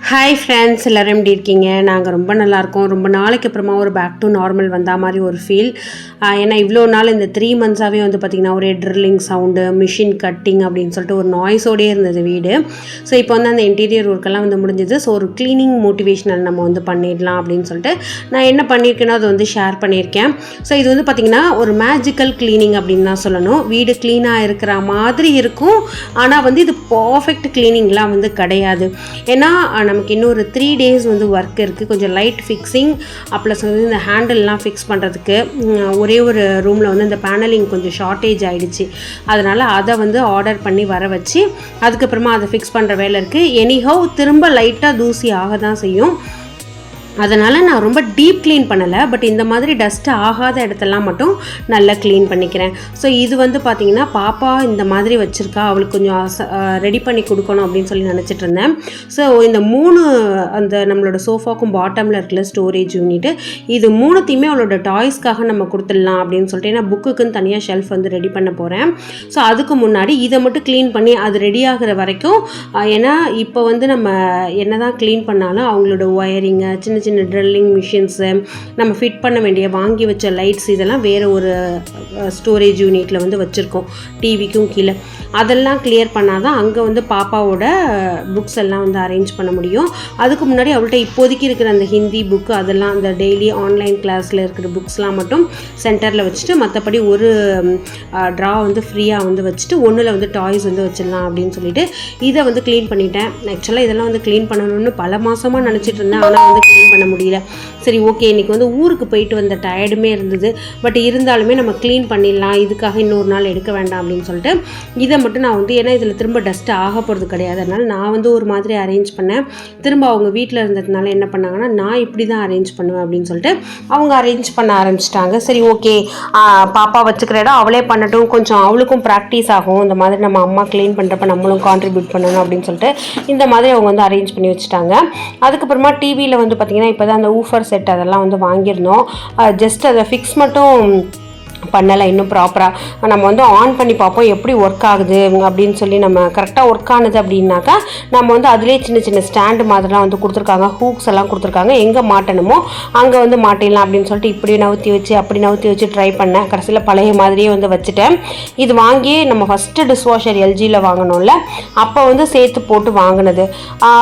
Hi friends, எல்லோரும் எப்படி இருக்கீங்க? நாங்கள் ரொம்ப நல்லாயிருக்கோம். ரொம்ப நாளைக்கு அப்புறமா ஒரு பேக் டு நார்மல் வந்தால் மாதிரி ஒரு ஃபீல். ஏன்னா இவ்வளோ நாள் இந்த 3 மந்த்ஸாகவே வந்து பார்த்திங்கன்னா ஒரே ட்ரில்லிங் சவுண்டு, மிஷின் கட்டிங் அப்படின்னு சொல்லிட்டு ஒரு நாய்ஸோடே இருந்தது வீடு. ஸோ இப்போ வந்து அந்த இன்டீரியர் ஒர்க்கெல்லாம் வந்து முடிஞ்சது. ஸோ ஒரு க்ளீனிங் மோட்டிவேஷனல் நம்ம வந்து பண்ணிடலாம் அப்படின்னு சொல்லிட்டு நான் என்ன பண்ணியிருக்கேனோ அதை வந்து ஷேர் பண்ணியிருக்கேன். ஸோ இது வந்து பார்த்திங்கன்னா ஒரு மேஜிக்கல் க்ளீனிங் அப்படின்னு தான் சொல்லணும். வீடு க்ளீனாக இருக்கிற மாதிரி இருக்கும், ஆனால் வந்து இது பர்ஃபெக்ட் க்ளீனிங்லாம் வந்து கிடையாது. ஏன்னா நமக்கு இன்னும் ஒரு 3 days வந்து ஒர்க் இருக்குது. கொஞ்சம் லைட் ஃபிக்ஸிங் ப்ளஸ் வந்து இந்த ஹேண்டில்லாம் ஃபிக்ஸ் பண்ணுறதுக்கு ஒரே ஒரு ரூமில் வந்து இந்த பேனலிங் கொஞ்சம் ஷார்ட்டேஜ் ஆகிடுச்சு. அதனால் அதை வந்து ஆர்டர் பண்ணி வர வச்சு அதுக்கப்புறமா அதை ஃபிக்ஸ் பண்ணுற வேலை இருக்குது. எனிஹவ் திரும்ப லைட்டாக தூசி ஆக தான் செய்யும். அதனால் நான் ரொம்ப டீப் க்ளீன் பண்ணலை, பட் இந்த மாதிரி டஸ்ட்டு ஆகாத இடத்தெல்லாம் மட்டும் நல்லா க்ளீன் பண்ணிக்கிறேன். ஸோ இது வந்து பார்த்திங்கன்னா பாப்பா இந்த மாதிரி வச்சுருக்கா, அவளுக்கு கொஞ்சம் ரெடி பண்ணி கொடுக்கணும் அப்படின்னு சொல்லி நினச்சிட்டு இருந்தேன். ஸோ இந்த 3 அந்த நம்மளோட சோஃபாக்கும் பாட்டமில் இருக்கிற ஸ்டோரேஜ் யூனிட்டு, இது 3த்தையுமே அவளோட டாய்ஸ்க்காக நம்ம கொடுத்துடலாம் அப்படின்னு சொல்லிட்டு, ஏன்னா புக்குக்குன்னு தனியாக ஷெல்ஃப் வந்து ரெடி பண்ண போகிறேன். ஸோ அதுக்கு முன்னாடி இதை மட்டும் க்ளீன் பண்ணி அது ரெடி ஆகிற வரைக்கும், ஏன்னா இப்போ வந்து நம்ம என்ன தான் க்ளீன் பண்ணாலும் அவங்களோட ஒயரிங்கு, சின்ன சின்ன ட்ரில்லிங் மிஷின்ஸு, நம்ம ஃபிட் பண்ண வேண்டிய வாங்கி வச்ச லைட்ஸ், இதெல்லாம் வேறு ஒரு ஸ்டோரேஜ் யூனிட்டில் வந்து வச்சுருக்கோம் டிவிக்கும் கீழே. அதெல்லாம் கிளியர் பண்ணால் தான் அங்கே வந்து பாப்பாவோட புக்ஸ் எல்லாம் வந்து அரேஞ்ச் பண்ண முடியும். அதுக்கு முன்னாடி அவள்கிட்ட இப்போதைக்கு இருக்கிற அந்த ஹிந்தி புக்கு, அதெல்லாம் அந்த டெய்லி ஆன்லைன் கிளாஸில் இருக்கிற புக்ஸ்லாம் மட்டும் சென்டரில் வச்சுட்டு, மற்றபடி ஒரு ட்ரா வந்து ஃப்ரீயாக வந்து வச்சுட்டு ஒன்றில் வந்து டாய்ஸ் வந்து வச்சிடலாம் அப்படின்னு சொல்லிட்டு இதை வந்து க்ளீன் பண்ணிட்டேன். ஆக்சுவலாக இதெல்லாம் வந்து க்ளீன் பண்ணணும்னு பல மாதமாக நினச்சிட்டு இருந்தேன், ஆனால் வந்து க்ளீன் பண்ண முடியல. சரி, ஓகே, இன்றைக்கி வந்து ஊருக்கு போயிட்டு வந்த டயர்டுமே இருந்தது, பட் இருந்தாலுமே நம்ம க்ளீன் பண்ணிடலாம், இதுக்காக இன்னொரு நாள் எடுக்க வேண்டாம் அப்படின்னு சொல்லிட்டு இதை மட்டும் நான் வந்து, ஏன்னா இதில் திரும்ப டஸ்ட்டு ஆக போகிறது கிடையாது, அதனால் நான் வந்து ஒரு மாதிரி அரேஞ்ச் பண்ணேன். திரும்ப அவங்க வீட்டில் இருந்ததுனால என்ன பண்ணாங்கன்னா, நான் இப்படி தான் அரேஞ்ச் பண்ணுவேன் அப்படின்னு சொல்லிட்டு அவங்க அரேஞ்ச் பண்ண ஆரம்பிச்சிட்டாங்க. சரி, ஓகே, பாப்பா வச்சுக்கிற இடம் அவளே பண்ணட்டும், கொஞ்சம் அவளுக்கும் ப்ராக்டிஸ் ஆகும், இந்த மாதிரி நம்ம அம்மா க்ளீன் பண்ணுறப்ப நம்மளும் கான்ட்ரிபியூட் பண்ணணும் அப்படின்னு சொல்லிட்டு இந்த மாதிரி அவங்க வந்து அரேஞ்ச் பண்ணி வச்சுட்டாங்க. அதுக்கப்புறமா டிவியில் வந்து பார்த்திங்கன்னா இப்போ தான் அந்த ஊஃபர் செட் அதெல்லாம் வந்து வாங்கியிருந்தோம். ஜஸ்ட் அதை ஃபிக்ஸ் மட்டும் பண்ணலை இன்னும் ப்ராப்பராக. நம்ம வந்து ஆன் பண்ணி பார்ப்போம் எப்படி ஒர்க் ஆகுது அப்படின்னு சொல்லி. நம்ம கரெக்டாக ஒர்க் ஆனது அப்படின்னாக்கா நம்ம வந்து அதிலே சின்ன சின்ன ஸ்டாண்டு மாதிரிலாம் வந்து கொடுத்துருக்காங்க, ஹூக்ஸ் எல்லாம் கொடுத்துருக்காங்க. எங்கே மாட்டணுமோ அங்கே வந்து மாட்டிடலாம் அப்படின்னு சொல்லிட்டு இப்படி நவுத்தி வச்சு அப்படி நவுத்தி வச்சு ட்ரை பண்ணேன். கடைசியில் பழைய மாதிரியே வந்து வச்சுட்டேன். இது வாங்கி நம்ம ஃபஸ்ட்டு டிஷ்வாஷர் எல்ஜியில் வாங்கினோம்ல, அப்போ வந்து சேர்த்து போட்டு வாங்கினது.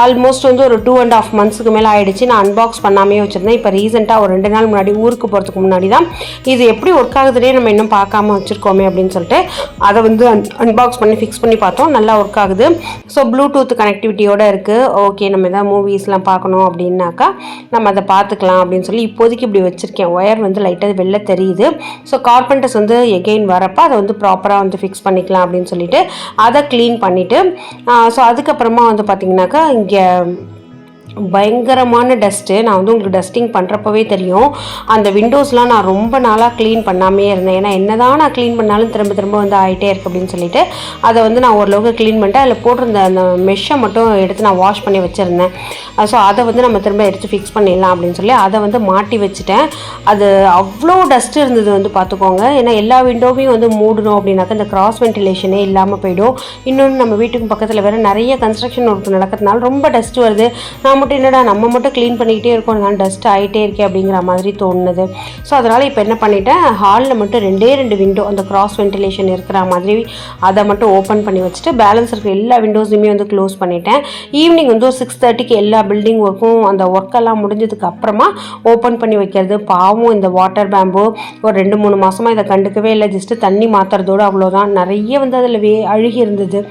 ஆல்மோஸ்ட் வந்து ஒரு 2.5 months மேலே ஆகிடுச்சு. நான் அன்பாக்ஸ் பண்ணாமே வச்சுருந்தேன். இப்போ ரீசெண்டாக ஒரு 2 நாள் முன்னாடி, ஊருக்கு போகிறதுக்கு முன்னாடி தான் இது எப்படி ஒர்க் ஆகுதுன்னே நம்ம இன்னும் பார்க்காம வச்சுருக்கோமே அப்படின்னு சொல்லிட்டு அதை வந்து அன்பாக்ஸ் பண்ணி ஃபிக்ஸ் பண்ணி பார்த்தோம். நல்லா ஒர்க் ஆகுது. ஸோ ப்ளூடூத் கனெக்டிவிட்டியோடு இருக்குது. ஓகே, நம்ம எதாவது மூவிஸ்லாம் பார்க்கணும் அப்படின்னாக்கா நம்ம அதை பார்த்துக்கலாம் அப்படின்னு சொல்லி இப்போதைக்கு இப்படி வச்சுருக்கேன். ஒயர் வந்து லைட்டாக வெளில தெரியுது. ஸோ கார்பெண்டர்ஸ் வந்து எகெயின் வரப்போ அதை வந்து ப்ராப்பராக வந்து ஃபிக்ஸ் பண்ணிக்கலாம் அப்படின்னு சொல்லிட்டு அதை க்ளீன் பண்ணிவிட்டு, ஸோ அதுக்கப்புறமா வந்து பார்த்திங்கனாக்கா இங்கே பயங்கரமான டஸ்ட்டு. நான் வந்து உங்களுக்கு டஸ்டிங் பண்ணுறப்பவே தெரியும், அந்த விண்டோஸ்லாம் நான் ரொம்ப நாளாக க்ளீன் பண்ணாமே இருந்தேன். ஏன்னா என்ன தான் நான் க்ளீன் பண்ணாலும் திரும்ப திரும்ப வந்து ஆகிட்டே இருக்குது அப்படின்னு சொல்லிட்டு அதை வந்து நான் ஓரளவுக்கு க்ளீன் பண்ணிட்டு அதில் போட்டிருந்த அந்த மெஷ்ஷை மட்டும் எடுத்து நான் வாஷ் பண்ணி வச்சுருந்தேன். ஸோ அதை வந்து நம்ம திரும்ப எடுத்து ஃபிக்ஸ் பண்ணிடலாம் அப்படின்னு சொல்லி அதை வந்து மாட்டி வச்சுட்டேன். அது அவ்வளோ டஸ்ட்டு இருந்தது வந்து பார்த்துக்கோங்க. ஏன்னா எல்லா விண்டோவையும் வந்து மூடணும் அப்படின்னாக்கா இந்த கிராஸ் வென்டிலேஷனே இல்லாமல் போயிடும். இன்னொன்று நம்ம வீட்டுக்கு பக்கத்தில் வேறு நிறைய கன்ஸ்ட்ரக்ஷன் ஒர்க் நடக்கிறதுனால ரொம்ப டஸ்ட்டு வருது. நான் மட்டும் என்னடா நம்ம மட்டும் க்ளீன் பண்ணிக்கிட்டே இருக்கோம், நான் டஸ்ட் ஆகிட்டே இருக்கேன் அப்படிங்கிற மாதிரி தோணுது. ஸோ அதனால் இப்போ என்ன பண்ணிட்டேன், ஹாலில் மட்டும் 2 விண்டோ அந்த கிராஸ் வென்டிலேஷன் இருக்கிற மாதிரி அதை மட்டும் ஓப்பன் பண்ணி வச்சுட்டு பேலன்ஸ் இருக்கிற எல்லா விண்டோஸுமே வந்து க்ளோஸ் பண்ணிட்டேன். ஈவினிங் வந்து ஒரு 6:30க்கு எல்லா பில்டிங் ஒர்க்கும் அந்த ஒர்க்கெல்லாம் முடிஞ்சதுக்கு அப்புறமா ஓப்பன் பண்ணி வைக்கிறது. பாவம் இந்த வாட்டர் பேம்பு ஒரு 2-3 மாதமாக இதை கண்டுக்கவே இல்லை. ஜஸ்ட்டு தண்ணி மாற்றுறதோடு அவ்வளோதான். நிறைய வந்து அதில் அழுகி இருந்தது.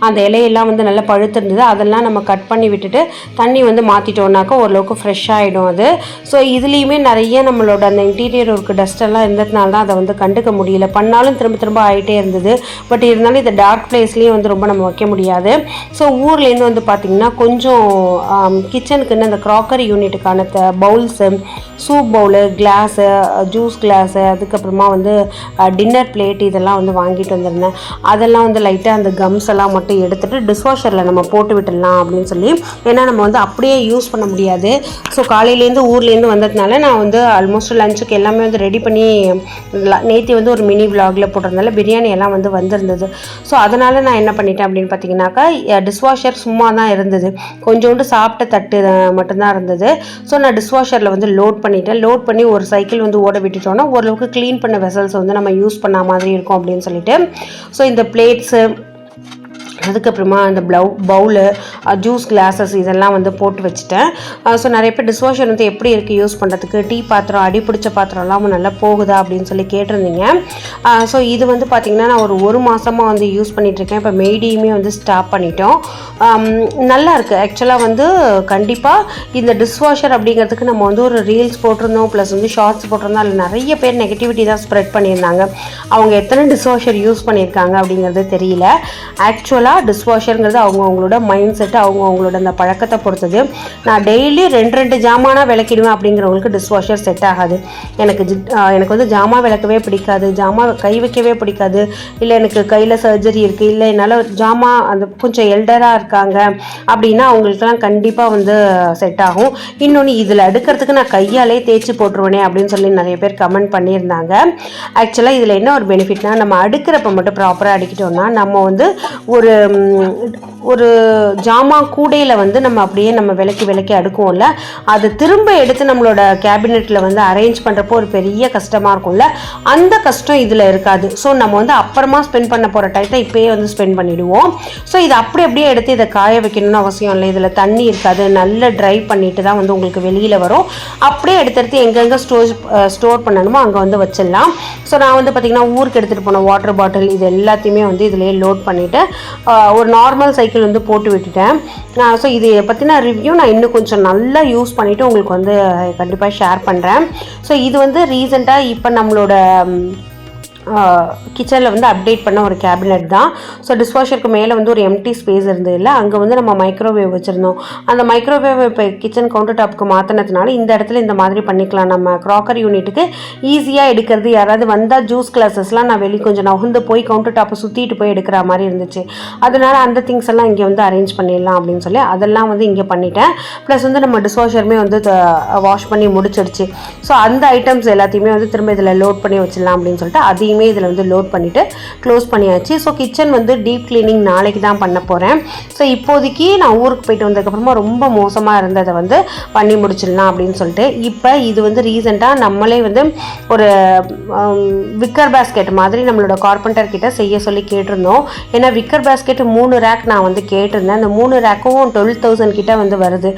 அந்த இலையெல்லாம் வந்து நல்லா பழுத்து இருந்தது. அதெல்லாம் நம்ம கட் பண்ணி விட்டுட்டு தண்ணி வந்து மாற்றிட்டோம்னாக்கா ஓரளவுக்கு ஃப்ரெஷ் ஆகிடும் அது. ஸோ இதுலேயுமே நிறைய நம்மளோட அந்த இன்டீரியர் ஒர்க்கு டஸ்ட்டெல்லாம் இருந்ததுனால தான் அதை வந்து கண்டுக்க முடியல. பண்ணாலும் திரும்ப திரும்ப ஆகிட்டே இருந்தது. பட் இருந்தாலும் இந்த டார்க் பிளேஸ்லேயும் வந்து ரொம்ப நம்ம வைக்க முடியாது. ஸோ ஊர்லேருந்து வந்து பார்த்திங்கன்னா கொஞ்சம் கிச்சனுக்குன்னு அந்த க்ராக்கரி யூனிட்டுக்கான bowls, soup bowl, class, juice class, அதுக்கப்புறமா வந்து டின்னர் பிளேட் இதெல்லாம் வந்து வாங்கிட்டு வந்திருந்தேன். அதெல்லாம் வந்து லைட்டாக அந்த கம்ஸ் எல்லாம் மட்டும் எடுத்துகிட்டு டிஷ்வாஷரில் நம்ம போட்டு விட்டுடலாம் அப்படின்னு சொல்லி. ஏன்னா நம்ம வந்து அப்படியே யூஸ் பண்ண முடியாது. ஸோ காலையிலேருந்து ஊர்லேருந்து வந்ததுனால நான் வந்து ஆல்மோஸ்ட் லஞ்சுக்கு எல்லாமே வந்து ரெடி பண்ணி நேற்று வந்து ஒரு மினி விலாகில் போட்டிருந்தால பிரியாணி எல்லாம் வந்து வந்திருந்தது. ஸோ அதனால் நான் என்ன பண்ணிட்டேன் அப்படின்னு பார்த்தீங்கன்னாக்கா, டிஷ்வாஷர் சும்மா தான் இருந்தது, கொஞ்சோண்டு சாப்பிட்ட தட்டு மட்டும்தான் இருந்தது. ஸோ நான் டிஷ்வாஷரில் வந்து லோட் பண்ணிட்டேன். லோட் பண்ணி ஒரு சைக்கிள் வந்து ஓட விட்டுட்டோன்னா ஓரளவுக்கு க்ளீன் பண்ண வெசல்ஸ் வந்து நம்ம யூஸ் பண்ண மாதிரி இருக்கும் அப்படின்னு சொல்லிட்டு, ஸோ இந்த பிளேட்ஸு, அதுக்கப்புறமா அந்த பவுலு, ஜூஸ் கிளாஸஸ் இதெல்லாம் வந்து போட்டு வச்சுட்டேன். ஸோ நிறைய பேர் டிஷ்வாஷர் வந்து எப்படி இருக்குது யூஸ் பண்ணுறதுக்கு, டீ பாத்திரம், அடி பிடிச்ச பாத்திரம்லாம் நல்லா போகுதா அப்படின்னு சொல்லி கேட்டிருந்தீங்க. ஸோ இது வந்து பார்த்திங்கன்னா நான் ஒரு மாதமாக வந்து யூஸ் பண்ணிகிட்ருக்கேன். இப்போ மெய்டியுமே வந்து ஸ்டாப் பண்ணிட்டோம். நல்லா இருக்குது ஆக்சுவலாக வந்து. கண்டிப்பாக இந்த டிஷ்வாஷர் அப்படிங்கிறதுக்கு நம்ம வந்து ஒரு ரீல்ஸ் போட்டிருந்தோம், ப்ளஸ் வந்து ஷார்ட்ஸ் போட்டிருந்தோம். அதில் நிறைய பேர் நெகட்டிவிட்டி தான் ஸ்ப்ரெட் பண்ணியிருந்தாங்க. அவங்க எத்தனை டிஷ்வாஷர் யூஸ் பண்ணியிருக்காங்க அப்படிங்கிறது தெரியல. ஆக்சுவலாக டிஷ்வாஷருங்கிறது அவங்களோட மைண்ட் செட்டு, அவங்களோட அந்த பழக்கத்தை பொறுத்தது. நான் டெய்லி 2 ஜாமானாக விளக்கிடுவேன் அப்படிங்கிறவங்களுக்கு டிஷ்வாஷர் செட் ஆகாது. எனக்கு வந்து ஜாமான் விளக்கவே பிடிக்காது, ஜாமான் கை வைக்கவே பிடிக்காது, இல்லை எனக்கு கையில் சர்ஜரி இருக்குது, இல்லை என்னால் ஜாமான் அந்த கொஞ்சம் எல்டராக இருக்காங்க அப்படின்னா அவங்களுக்கெல்லாம் கண்டிப்பாக வந்து செட் ஆகும். இன்னொன்று இதில் அடுக்கிறதுக்கு நான் கையாலே தேய்ச்சி போட்டுருவேனே அப்படின்னு சொல்லி நிறைய பேர் கமெண்ட் பண்ணியிருந்தாங்க. ஆக்சுவலாக இதில் என்ன ஒரு பெனிஃபிட்னா, நம்ம அடுக்கிறப்ப மட்டும் ப்ராப்பராக அடிக்கிட்டோம்னா நம்ம வந்து ஒரு ஜாமான் கூடையில் வந்து நம்ம அப்படியே நம்ம விளக்கி அடுக்குவோம்ல, அது திரும்ப எடுத்து நம்மளோட கேபினெட்டில் வந்து அரேஞ்ச் பண்ணுறப்போ ஒரு பெரிய கஷ்டமாக இருக்கும்ல, அந்த கஷ்டம் இதில் இருக்காது. ஸோ நம்ம வந்து அப்புறமா ஸ்பெண்ட் பண்ண போகிற டைத்தை இப்போயே வந்து ஸ்பெண்ட் பண்ணிவிடுவோம். ஸோ இது அப்படியே எடுத்து இதை காய வைக்கணும்னு அவசியம் இல்லை. இதில் தண்ணி இருக்காது, நல்லா ட்ரை பண்ணிட்டு தான் வந்து உங்களுக்கு வெளியில் வரும். அப்படியே எடுத்து எங்கெங்கே ஸ்டோர் பண்ணணுமோ அங்கே வந்து வச்சிடலாம். ஸோ நான் வந்து பார்த்திங்கன்னா ஊருக்கு எடுத்துகிட்டு போன வாட்டர் பாட்டில் இது எல்லாத்தையுமே வந்து இதிலே லோட் பண்ணிவிட்டு ஒரு நார்மல் சைக்கிள் வந்து போட்டு விட்டுட்டேன். ஸோ இதை பற்றின ரிவ்யூ நான் இன்னும் கொஞ்சம் நல்லா யூஸ் பண்ணிவிட்டு உங்களுக்கு வந்து கண்டிப்பாக ஷேர் பண்ணுறேன். ஸோ இது வந்து ரீசெண்டாக இப்போ நம்மளோட கிச்சனில் வந்து அப்டேட் பண்ண ஒரு கேபினெட் தான். ஸோ டிஷ்வாஷருக்கு மேலே வந்து ஒரு எம்டி ஸ்பேஸ் இருந்தது இல்லை, அங்கே வந்து நம்ம மைக்ரோவேவ் வச்சுருந்தோம். அந்த மைக்ரோவேவ் இப்போ கிச்சன் கவுண்டர் டாப்புக்கு மாற்றினதுனால இந்த இடத்துல இந்த மாதிரி பண்ணிக்கலாம். நம்ம க்ராக்கரி யூனிட்டுக்கு ஈஸியாக எடுக்கிறது. யாராவது வந்தால் ஜூஸ் கிளாஸஸ்லாம் நான் கொஞ்சம் நகுந்து போய் கவுண்டர் டாப்பை சுற்றிட்டு போய் எடுக்கிற மாதிரி இருந்துச்சு. அதனால் அந்த திங்ஸ் எல்லாம் இங்கே வந்து அரேஞ்ச் பண்ணிடலாம் அப்படின்னு சொல்லி அதெல்லாம் வந்து இங்கே பண்ணிட்டேன். ப்ளஸ் வந்து நம்ம டிஷ்வாஷருமே வந்து வாஷ் பண்ணி முடிச்சிடுச்சு. ஸோ அந்த ஐட்டம்ஸ் எல்லாத்தையுமே வந்து திரும்ப இதில் லோட் பண்ணி வச்சிடலாம் அப்படின்னு சொல்லிட்டு அதையும் இதில் வந்து லோட் பண்ணிவிட்டு க்ளோஸ் பண்ணியாச்சு. ஸோ கிச்சன் வந்து டீப் கிளீனிங் நாளைக்கு தான் பண்ண போகிறேன். ஸோ இப்போதைக்கு நான் ஊருக்கு போயிட்டு வந்ததுக்கப்புறமா ரொம்ப மோசமாக இருந்ததை வந்து பண்ணி முடிச்சிடலாம் அப்படின்னு சொல்லிட்டு இப்போ இது வந்து ரீசெண்டாக நம்மளே வந்து ஒரு விக்கர் பேஸ்கெட் மாதிரி நம்மளோட கார்பெண்டர் கிட்ட செய்ய சொல்லி கேட்டிருந்தோம். ஏன்னா விக்கர் பேஸ்கெட் 3 ரேக் நான் வந்து கேட்டிருந்தேன். அந்த 3 ரேக்கும் 12,000 கிட்ட வந்து வருது.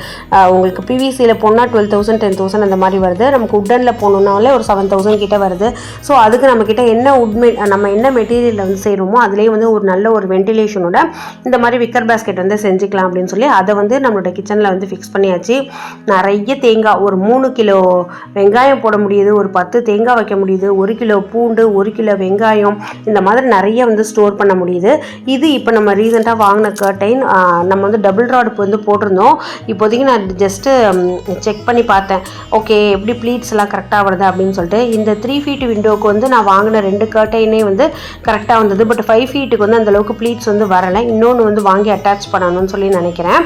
உங்களுக்கு பிவிசியில் போனால் 12,000 10,000 அந்த மாதிரி வருது. நமக்கு உட்டனில் போகணுன்னாலே ஒரு 7,000 கிட்ட வருது. ஸோ அதுக்கு நம்மக்கிட்ட நம்ம என்ன மெட்டீரியல் வந்து செய்கிறோமோ அதிலே வந்து ஒரு நல்ல ஒரு வென்டிலேஷனோட இந்த மாதிரி விக்கர் பேஸ்கெட் வந்து செஞ்சுக்கலாம் அப்படின்னு சொல்லி அதை வந்து நம்மளோட கிச்சனில் வந்து ஃபிக்ஸ் பண்ணியாச்சு. நிறைய தேங்காய், ஒரு 3 கிலோ வெங்காயம் போட முடியுது, ஒரு 10 தேங்காய் வைக்க முடியுது, 1 கிலோ பூண்டு, 1 கிலோ வெங்காயம், இந்த மாதிரி நிறைய வந்து ஸ்டோர் பண்ண முடியுது. இது இப்போ நம்ம ரீசெண்டாக வாங்கின கர்டைன். நம்ம வந்து டபுள் ராட் வந்து போட்டிருந்தோம். இப்போதைக்கு நான் ஜஸ்ட்டு செக் பண்ணி பார்த்தேன், ஓகே எப்படி ப்ளீட்ஸ் எல்லாம் கரெக்டாக வருது அப்படின்னு சொல்லிட்டு. இந்த 3 ஃபீட் விண்டோவுக்கு வந்து நான் வாங்கின 2 கர்டைனே வந்து கரெக்டாக வந்தது. பட் 5 ஃபீட்டுக்கு வந்து அந்தளவுக்கு ப்ளீட்ஸ் வந்து வரலை. இன்னொன்று வந்து வாங்கி அட்டாச் பண்ணணும்னு சொல்லி நினைக்கிறேன்.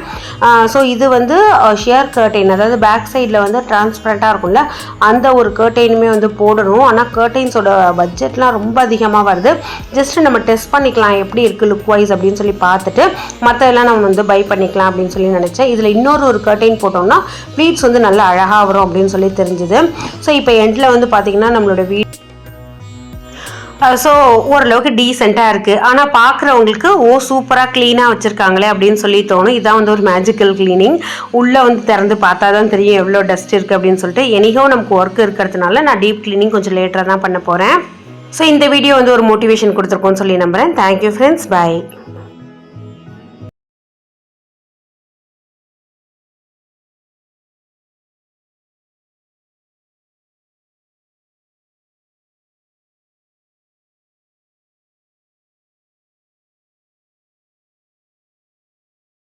ஸோ இது வந்து ஷேர் கர்டைன், அதாவது பேக் சைடில் வந்து டிரான்ஸ்பரண்ட்டாக இருக்கும்ல, அந்த ஒரு கர்டைனுமே வந்து போடணும். ஆனால் கர்டைன்ஸோட பட்ஜெட்லாம் ரொம்ப அதிகமாக வருது. ஜஸ்ட்டு நம்ம டெஸ்ட் பண்ணிக்கலாம் எப்படி இருக்குது லுக் வைஸ் அப்படின்னு சொல்லி பார்த்துட்டு மற்றதெல்லாம் நம்ம வந்து பை பண்ணிக்கலாம் அப்படின்னு சொல்லி நினச்சேன். இதில் இன்னொரு கர்டைன் போட்டோம்னா ப்ளீட்ஸ் வந்து நல்லா அழகாக வரும் அப்படின்னு சொல்லி தெரிஞ்சுது. ஸோ இப்போ எண்டில் வந்து பார்த்திங்கன்னா நம்மளோட ஸோ ஓரளவுக்கு டீசெண்டாக இருக்குது. ஆனால் பார்க்குறவங்களுக்கு சூப்பராக க்ளீனாக வச்சுருக்காங்களே அப்படின்னு சொல்லி தோணும். இதான் வந்து ஒரு மேஜிக்கல் க்ளீனிங். உள்ளே வந்து திறந்து பார்த்தா தான் தெரியும் எவ்வளோ டஸ்ட் இருக்குது அப்படின்னு சொல்லிட்டு. எனிகோ நமக்கு ஒர்க் இருக்கிறதுனால நான் டீப் க்ளீனிங் கொஞ்சம் லேட்டராக தான் பண்ண போகிறேன். ஸோ இந்த வீடியோ வந்து ஒரு மோட்டிவேஷன் கொடுத்துருக்கோன்னு சொல்லி நம்புகிறேன். தேங்க்யூ ஃப்ரெண்ட்ஸ், பாய்.